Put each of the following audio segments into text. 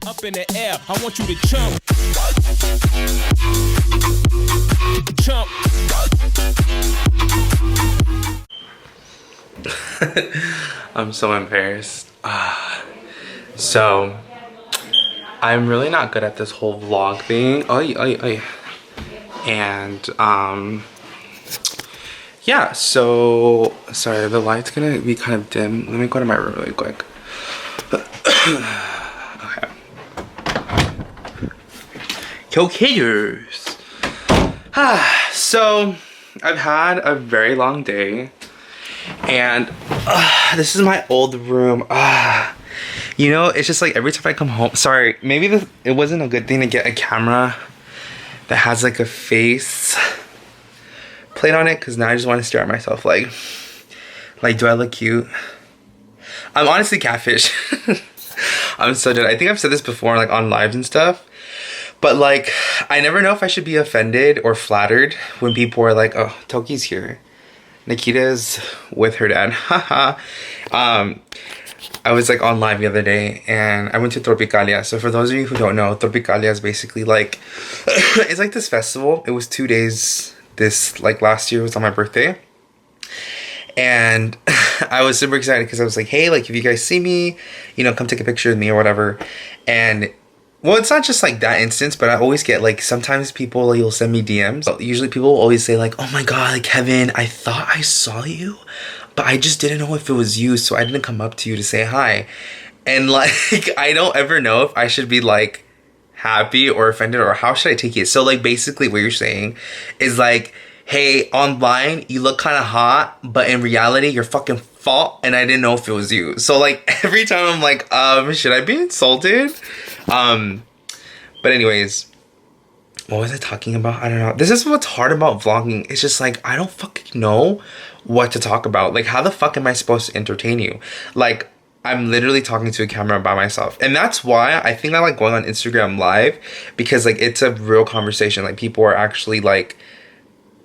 Up in the air, I want you to jump. Jump. I'm so embarrassed. So, I'm really not good at this whole vlog thing. And, yeah, so, sorry, the light's gonna be kind of dim. Let me go to my room really quick. Okay. Kpxii. So, I've had a very long day. And this is my old room. You know, it's just like every time I come home, sorry, maybe it wasn't a good thing to get a camera that has like a face plate on it, because now I just want to stare at myself like do I look cute? I'm honestly catfish. I'm so dead. I think I've said this before like on lives and stuff, but like I never know if I should be offended or flattered when people are like, oh, Toki's here, Nikita's with her dad. I was like on live the other day and I went to Tropicalia. So for those of you who don't know, Tropicalia is basically like it's like this festival. It was 2 days. This like last year was on my birthday. And I was super excited because I was like, hey, like if you guys see me, you know, come take a picture with me or whatever. And well, it's not just like that instance, but I always get like, sometimes people like, you'll send me DMs. Usually people will always say like, oh my God, like Kevin, I thought I saw you, but I just didn't know if it was you. So I didn't come up to you to say hi. And like, I don't ever know if I should be like happy or offended or how should I take it. So like basically what you're saying is like, hey, online you look kind of hot, but in reality you're fucking fault and I didn't know if it was you. So like every time I'm like, should I be insulted? But anyways, what was I talking about? I don't know. This is what's hard about vlogging. It's just like, I don't fucking know what to talk about. Like, how the fuck am I supposed to entertain you? Like, I'm literally talking to a camera by myself. And that's why I think I like going on Instagram live, because like it's a real conversation. Like people are actually like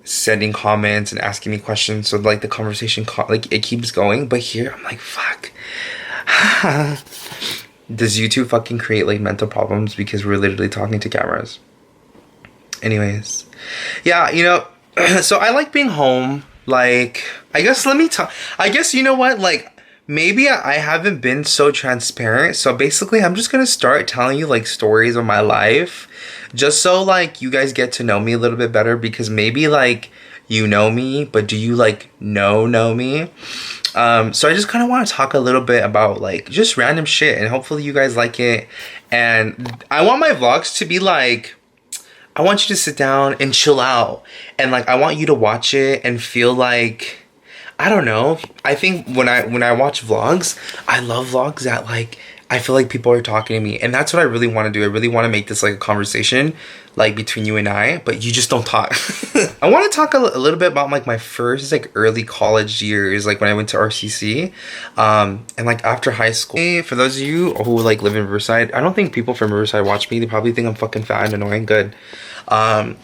sending comments and asking me questions. So like the conversation, like it keeps going. But here I'm like, fuck. Does YouTube fucking create like mental problems because we're literally talking to cameras? Anyways, yeah, you know, so I like being home. Like, I guess let me talk. I guess, you know what, like maybe I haven't been so transparent. So basically I'm just gonna start telling you like stories of my life, just so like you guys get to know me a little bit better, because maybe like you know me, but do you like know me? So I just kind of want to talk a little bit about like just random shit, and hopefully you guys like it. And I want my vlogs to be like, I want you to sit down and chill out, and like I want you to watch it and feel like, I don't know. I think when I watch vlogs, I love vlogs that like I feel like people are talking to me, and that's what I really want to do. I really want to make this like a conversation like between you and I, but you just don't talk. I want to talk a little bit about like my first like early college years, like when I went to RCC, and like after high school. For those of you who like live in Riverside, I don't think people from Riverside watch me. They probably think I'm fucking fat and annoying. Good. But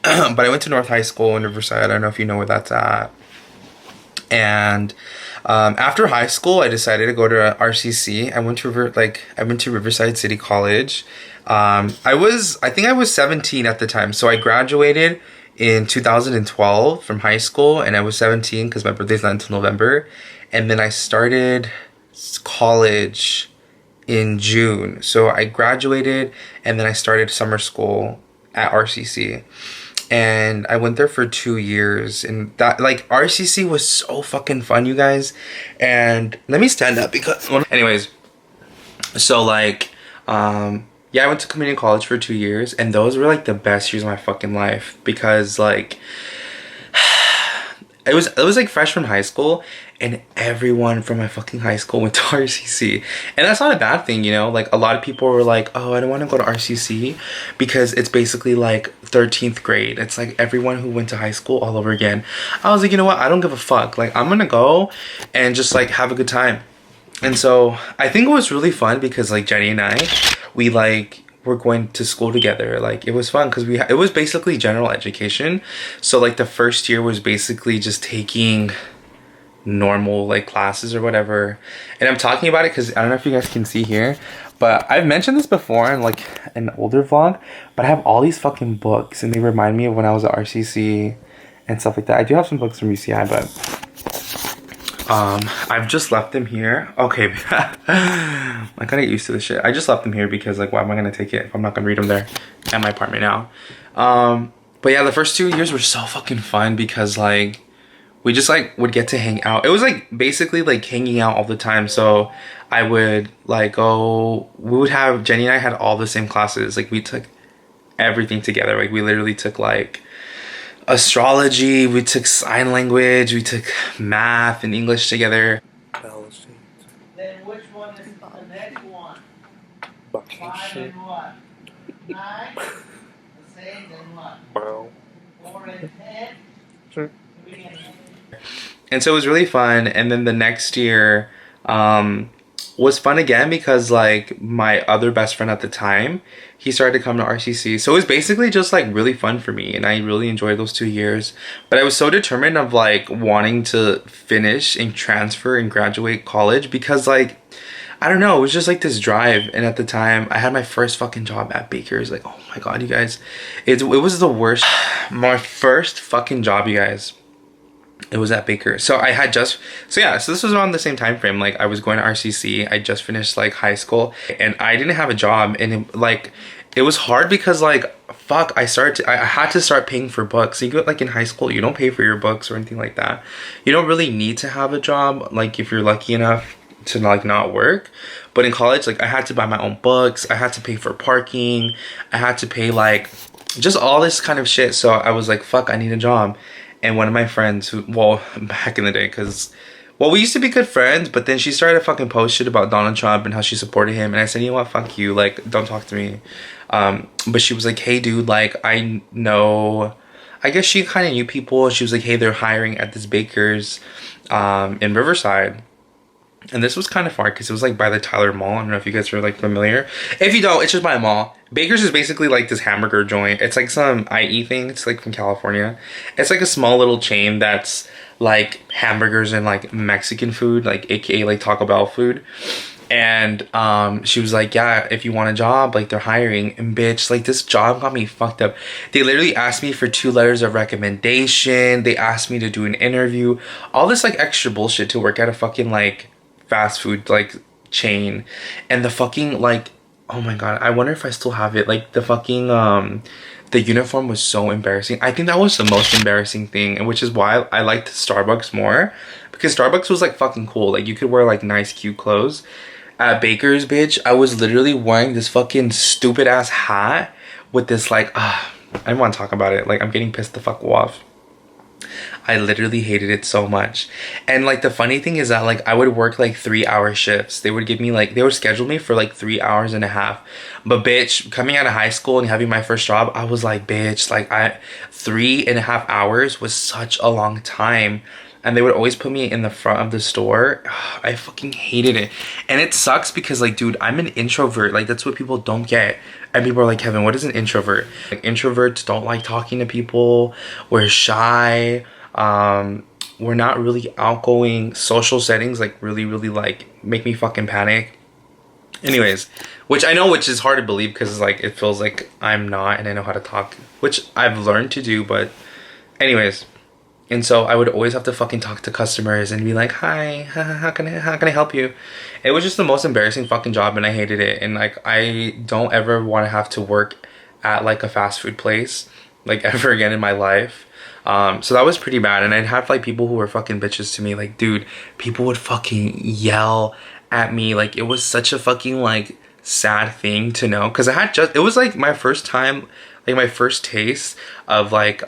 I went to North High School in Riverside. I don't know if you know where that's at. And after high school, I decided to go to RCC. I went to Riverside City College. I think I was 17 at the time. So I graduated in 2012 from high school, and I was 17 because my birthday's not until November. And then I started college in June. So I graduated and then I started summer school at RCC. And I went there for 2 years, and that like RCC was so fucking fun, you guys. And let me stand up because anyways, so like yeah, I went to community college for 2 years, and those were like the best years of my fucking life, because like it was like fresh from high school, and everyone from my fucking high school went to RCC. And that's not a bad thing, you know? Like, a lot of people were like, oh, I don't want to go to RCC because it's basically like 13th grade. It's like everyone who went to high school all over again. I was like, you know what? I don't give a fuck. Like, I'm gonna go and just like have a good time. And so I think it was really fun because like Jenny and I, we like were going to school together. Like, it was fun because it was basically general education. So like the first year was basically just taking normal like classes or whatever. And I'm talking about it because I don't know if you guys can see here, But I've mentioned this before in like an older vlog, but I have all these fucking books and they remind me of when I was at RCC and stuff like that. I do have some books from UCI, but I've just left them here. Okay. I gotta get used to this shit. I just left them here because like, why am I gonna take it if I'm not gonna read them there at my apartment now? But yeah, the first 2 years were so fucking fun because like we just like would get to hang out. It was like basically like hanging out all the time. So I would like go, we would have, Jenny and I had all the same classes. Like we took everything together. Like we literally took like astrology, we took sign language, we took math and English together. Then which one is the next one? 5 and what? 9? The same, then what? 4 and 10? Sure. And so it was really fun. And then the next year was fun again because like my other best friend at the time, he started to come to RCC. So it was basically just like really fun for me and I really enjoyed those 2 years. But I was so determined of like wanting to finish and transfer and graduate college because like, I don't know, it was just like this drive. And at the time I had my first fucking job at Baker's. Like, oh my God, you guys, it was the worst. My first fucking job, you guys. It was at Baker. So I had just, so this was around the same time frame. Like I was going to RCC. I just finished like high school and I didn't have a job. And it was hard because like, fuck, I had to start paying for books. You go like in high school, you don't pay for your books or anything like that. You don't really need to have a job. Like if you're lucky enough to like not work. But in college, like I had to buy my own books. I had to pay for parking. I had to pay like just all this kind of shit. So I was like, fuck, I need a job. And one of my friends who, well, back in the day, because, well, we used to be good friends, but then she started fucking post shit about Donald Trump and how she supported him. And I said, you know what, fuck you, like, don't talk to me. But she was like, hey, dude, like, I know, I guess she kind of knew people. She was like, hey, they're hiring at this Baker's in Riverside. And this was kind of far because it was like by the Tyler Mall. I don't know if you guys are like familiar. If you don't, it's just by a mall. Baker's is basically like this hamburger joint. It's like some IE thing. It's like from California. It's like a small little chain that's like hamburgers and like Mexican food, like AKA like Taco Bell food. And she was like, yeah, if you want a job, like they're hiring. And bitch, like this job got me fucked up. They literally asked me for 2 letters of recommendation. They asked me to do an interview. All this like extra bullshit to work at a fucking like fast food like chain. And the fucking like, oh my God, I wonder if I still have it. Like the fucking the uniform was so embarrassing. I think that was the most embarrassing thing, and which is why I liked Starbucks more, because Starbucks was like fucking cool. Like you could wear like nice cute clothes. At Baker's, bitch, I was literally wearing this fucking stupid ass hat with this like I don't want to talk about it. Like I'm getting pissed the fuck off. I literally hated it so much. And like the funny thing is that like I would work like 3-hour shifts. They would give me like, they would schedule me for like 3 hours and a half. But bitch, coming out of high school and having my first job, I was like, bitch, like 3.5 hours was such a long time. And they would always put me in the front of the store. I fucking hated it. And it sucks because like, dude, I'm an introvert. Like that's what people don't get. And people are like, Kevin, what is an introvert? Like introverts don't like talking to people. We're shy. We're not really outgoing. Social settings like really like make me fucking panic. Anyways, which I know, which is hard to believe because like it feels like I'm not and I know how to talk, which I've learned to do. But anyways, and so I would always have to fucking talk to customers and be like, hi, how can I help you? It was just the most embarrassing fucking job and I hated it. And like I don't ever want to have to work at like a fast food place like ever again in my life. So that was pretty bad. And I'd have like people who were fucking bitches to me. Like, dude, people would fucking yell at me. Like it was such a fucking like sad thing to know, because I had just, it was like my first time, like my first taste of like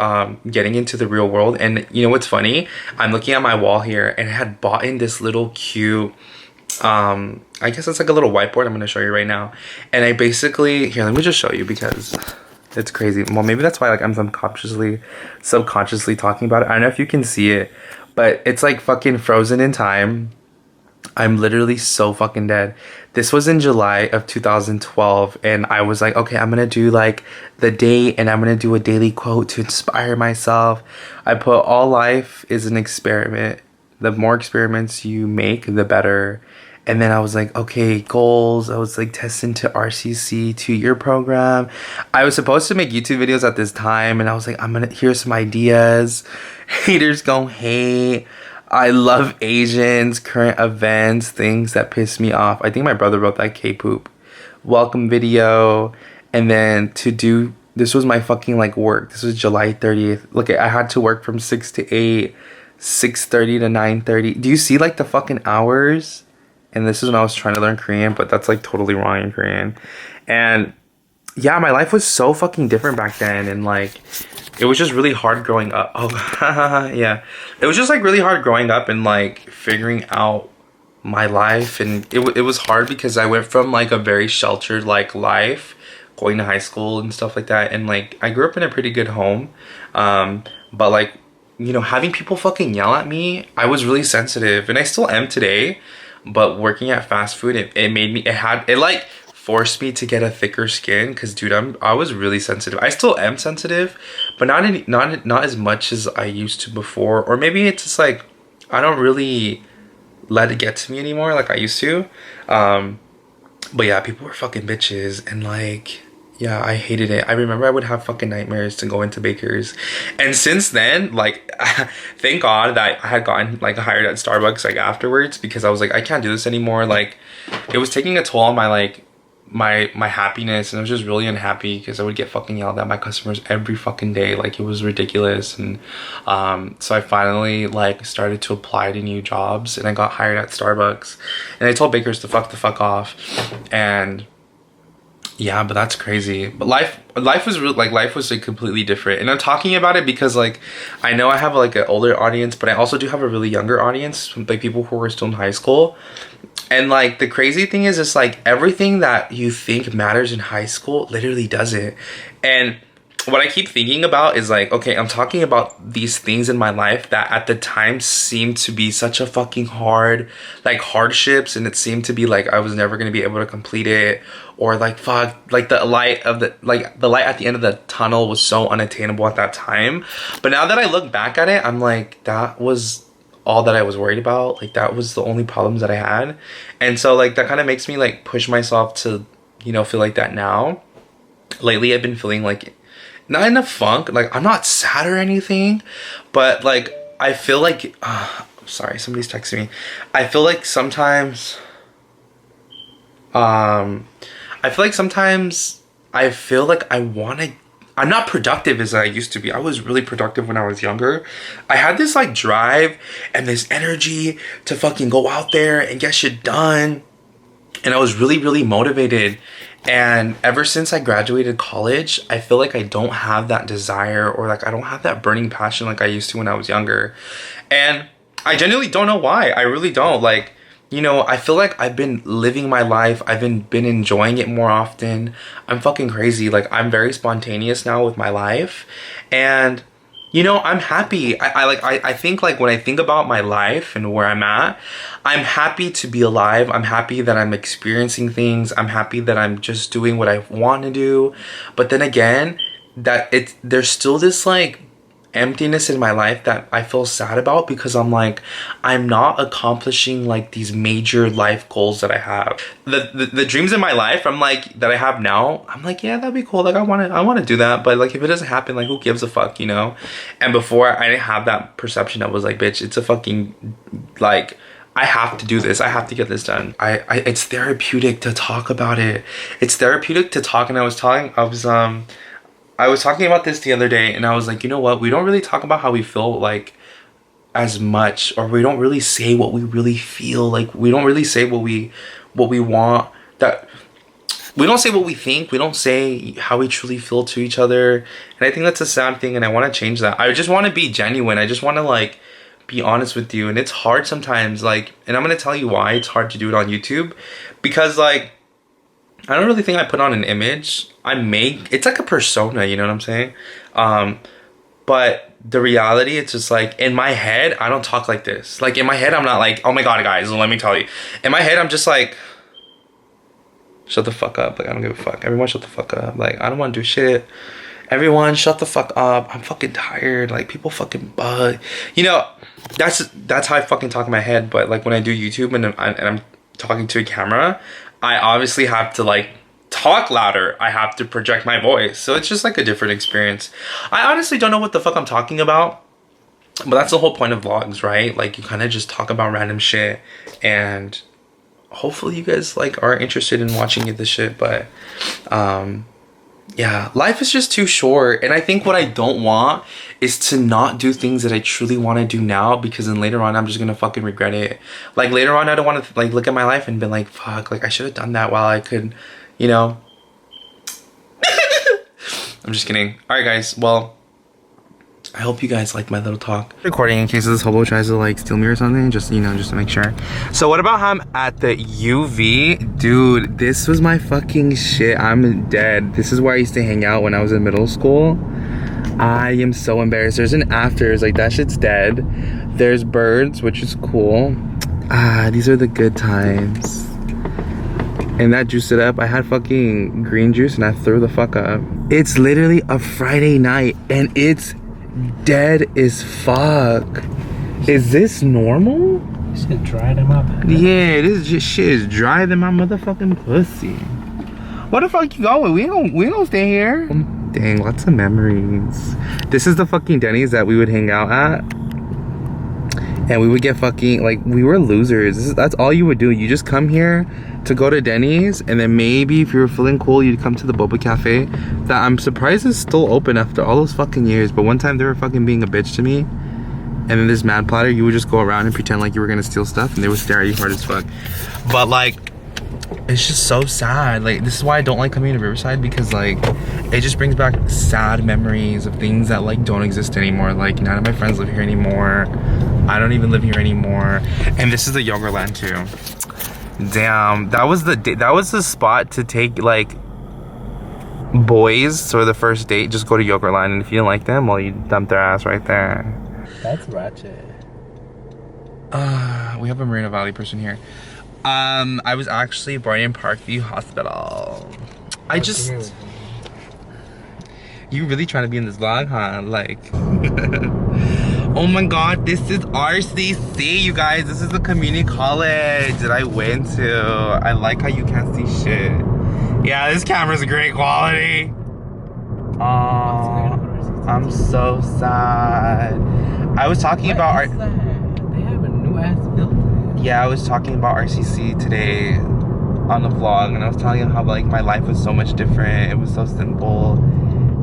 getting into the real world. And you know what's funny, I'm looking at my wall here and I had bought in this little cute I guess it's like a little whiteboard. I'm gonna show you right now. And I basically, here, let me just show you because it's crazy. Well, maybe that's why like I'm subconsciously talking about it. I don't know if you can see it, but it's like fucking frozen in time. I'm literally so fucking dead. This was in July of 2012 and I was like, okay, I'm gonna do like the date and I'm gonna do a daily quote to inspire myself. I put, all life is an experiment. The more experiments you make, the better. And then I was like, okay, goals. I was like testing to RCC 2-year program. I was supposed to make YouTube videos at this time, and I was like, here's some ideas. Haters gon' hate. I love Asians, current events, things that piss me off. I think my brother wrote that Kpoop welcome video. And then this was my fucking like work. This was July 30th. Look, I had to work from 6 to 8, 6:30 to 9:30. Do you see like the fucking hours? And this is when I was trying to learn Korean, but that's like totally wrong in Korean. And yeah, my life was so fucking different back then. And like, it was just really hard growing up. Oh, yeah. It was just like really hard growing up and like figuring out my life. And it was hard because I went from like a very sheltered like life, going to high school and stuff like that. And like, I grew up in a pretty good home. But like, you know, having people fucking yell at me, I was really sensitive. And I still am today. But working at fast food, it like forced me to get a thicker skin, because dude, I was really sensitive. I still am sensitive, but not as much as I used to before. Or maybe it's just like I don't really let it get to me anymore like I used to. But yeah, people were fucking bitches, and like, yeah, I hated it. I remember I would have fucking nightmares to go into Baker's. And since then, like, thank God that I had gotten like hired at Starbucks like afterwards, because I was like, I can't do this anymore. Like, it was taking a toll on my like my happiness, and I was just really unhappy because I would get fucking yelled at by customers every fucking day. Like, it was ridiculous. And so I finally like started to apply to new jobs, and I got hired at Starbucks, and I told Baker's to fuck the fuck off. And yeah, but that's crazy. But life was real. Like, life was like completely different. And I'm talking about it because like I know I have like an older audience, but I also do have a really younger audience, like people who are still in high school. And like the crazy thing is, it's like everything that you think matters in high school literally doesn't. And what I keep thinking about is like, okay, I'm talking about these things in my life that at the time seemed to be such a fucking hardships, and it seemed to be like I was never gonna be able to complete it, or like fuck, like the light at the end of the tunnel was so unattainable at that time. But now that I look back at it, I'm like, that was all that I was worried about. Like, that was the only problems that I had. And so like that kind of makes me like push myself to, you know, feel like that now. Lately I've been feeling like not in a funk, like I'm not sad or anything, but like I feel like sorry, somebody's texting me. I feel like sometimes I'm not productive as I used to be. I was really productive when I was younger. I had this like drive and this energy to fucking go out there and get shit done. And I was really, really motivated. And ever since I graduated college, I feel like I don't have that desire, or like I don't have that burning passion like I used to when I was younger. And I genuinely don't know why. I really don't. Like, you know, I feel like I've been living my life. I've been enjoying it more often. I'm fucking crazy. Like, I'm very spontaneous now with my life. And you know, I'm happy. I think like when I think about my life and where I'm at, I'm happy to be alive. I'm happy that I'm experiencing things. I'm happy that I'm just doing what I want to do. But then again, there's still this like emptiness in my life that I feel sad about, because I'm like, I'm not accomplishing like these major life goals that I have. The dreams in my life, I'm like, that I have now, I'm like, yeah, that'd be cool. Like I want to do that, but like if it doesn't happen, like who gives a fuck, you know? And before, I didn't have that perception. I was like, bitch, it's a fucking like, I have to do this. I have to get this done. It's therapeutic to talk about it. It's therapeutic to talk. And I was talking about this the other day, and I was like, you know what? We don't really talk about how we feel like as much, or we don't really say what we really feel. Like, we don't really say what we want. That we don't say what we think. We don't say how we truly feel to each other. And I think that's a sad thing, and I want to change that. I just want to be genuine. I just want to like be honest with you. And it's hard sometimes, like, and I'm going to tell you why it's hard to do it on YouTube, because like, I don't really think I put on an image. It's like a persona, you know what I'm saying? But the reality, it's just like, in my head, I don't talk like this. Like, in my head, I'm not like, oh my God, guys, let me tell you. In my head, I'm just like, shut the fuck up. Like, I don't give a fuck. Everyone shut the fuck up. Like, I don't want to do shit. Everyone shut the fuck up. I'm fucking tired. Like, people fucking bug. You know, that's how I fucking talk in my head. But like when I do YouTube and talking to a camera, I obviously have to like talk louder. I have to project my voice. So it's just like a different experience. I honestly don't know what the fuck I'm talking about. But that's the whole point of vlogs, right? Like you kind of just talk about random shit, and hopefully you guys like are interested in watching this shit. But yeah, life is just too short, and I think what I don't want is to not do things that I truly want to do now, because then later on I'm just gonna fucking regret it. Like later on I don't want to like look at my life and be like, fuck, like I should have done that while I could, you know. I'm just kidding. All right guys, well, I hope you guys like my little talk. Recording in case this hobo tries to like steal me or something, just, you know, just to make sure. So what about how I'm at the UV? Dude, this was my fucking shit. I'm dead. This is where I used to hang out when I was in middle school. I am so embarrassed. There's an afters, like that shit's dead. There's birds, which is cool. These are the good times. And that juiced it up. I had fucking green juice and I threw the fuck up. It's literally a Friday night and it's dead as fuck. Is this normal? This shit dried him up. Yeah, this just shit is drier than my motherfucking pussy. Where the fuck you going? We don't stay here. Dang, lots of memories. This is the fucking Denny's that we would hang out at. And we would get fucking, like, we were losers. That's all you would do. You just come here to go to Denny's, and then maybe if you were feeling cool, you'd come to the Boba Cafe that I'm surprised is still open after all those fucking years. But one time they were fucking being a bitch to me, and then this mad platter, you would just go around and pretend like you were gonna steal stuff, and they would stare at you hard as fuck. But like, it's just so sad. Like, this is why I don't like coming to Riverside, because like it just brings back sad memories of things that like don't exist anymore. Like, none of my friends live here anymore. I don't even live here anymore. And this is the Yogurtland too. Damn, that was the spot to take like boys for the first date. Just go to Yogurtland, and if you didn't like them, well, you dump their ass right there. That's ratchet. We have a Moreno Valley person here. I was actually born in Parkview Hospital. You really trying to be in this vlog, huh? Like, oh my god, this is RCC, you guys. This is the community college that I went to. I like how you can't see shit. Yeah, this camera's great quality. Oh, I'm so sad. I was talking about They have a new ass building. Yeah, I was talking about RCC today on the vlog, and I was telling him how like my life was so much different. It was so simple,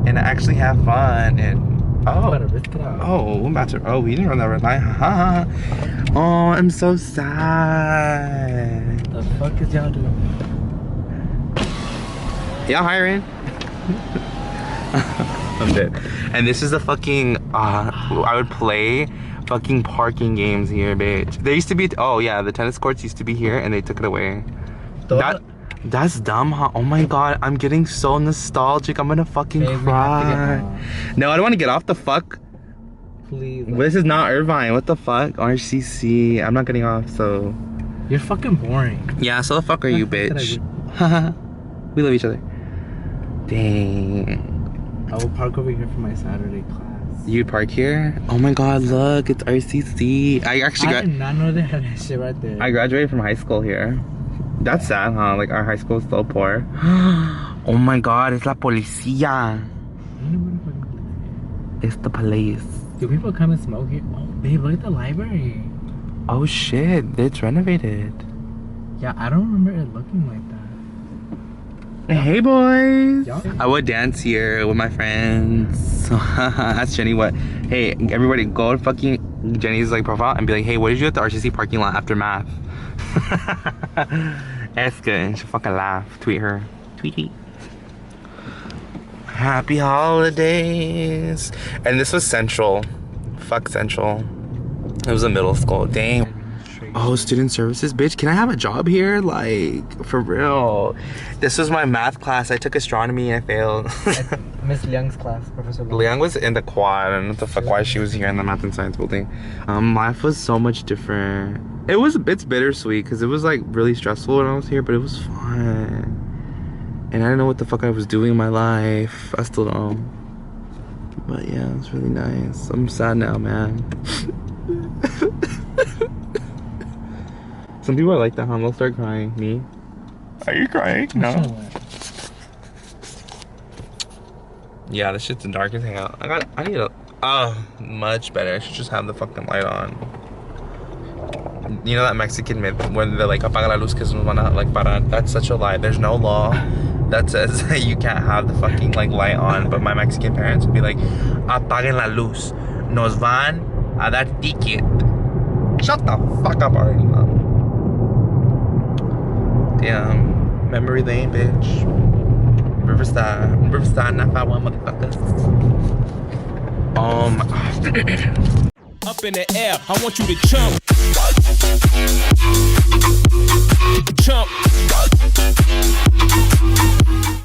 and I actually have fun. And oh, I'm about to. Oh, we didn't run that red light. Oh, I'm so sad. The fuck is y'all doing? Y'all hiring? I'm dead. And this is the fucking. I would play fucking parking games here, bitch. There used to be, oh yeah, the tennis courts used to be here and they took it away. That's dumb, huh? Oh my god, I'm getting so nostalgic. I'm gonna fucking cry. No, I don't want to get off. The fuck. Please. This is not Irvine. What the fuck? RCC. I'm not getting off, so. You're fucking boring. Yeah, so the fuck are you, bitch? We love each other. Dang. I will park over here for my Saturday class. You park here? Oh my god, look, it's RCC. I did not know they had that shit right there. I graduated from high school here. That's sad, huh? Like, our high school is so poor. Oh my god, it's la policía. It's the police. Do people come and smoke here? Oh, babe, look at the library. Oh shit, it's renovated. Yeah, I don't remember it looking like that. Hey boys! Yeah. I would dance here with my friends. Ask Jenny what. Hey, everybody, go to fucking Jenny's like profile and be like, hey, what did you do at the RCC parking lot after math? Ask her and she'll fucking laugh. Tweet her. Tweet. Happy holidays. And this was Central. Fuck Central. It was a middle school. Dang. Oh, student services, bitch. Can I have a job here? Like, for real. This was my math class. I took astronomy and I failed. Miss Liang's class, Professor Liang was in the quad. I don't know what the fuck why she was here in the math and science building. Life was so much different. It's bittersweet because it was like really stressful when I was here, but it was fun. And I don't know what the fuck I was doing in my life. I still don't. But yeah, it's really nice. I'm sad now, man. Some people are like that, huh? They'll start crying. Me? Are you crying? No. Yeah, this shit's dark as hell. I need a... Oh, much better. I should just have the fucking light on. You know that Mexican myth when they're like, apaga la luz que se nos van a like parar? That's such a lie. There's no law that says that you can't have the fucking like light on, but my Mexican parents would be like, apaguen la luz. Nos van a dar ticket. Shut the fuck up already, mom. Damn. Memory lane, bitch. Riverside, not 5-1, motherfuckers. Up in the air, I want you to jump. Jump.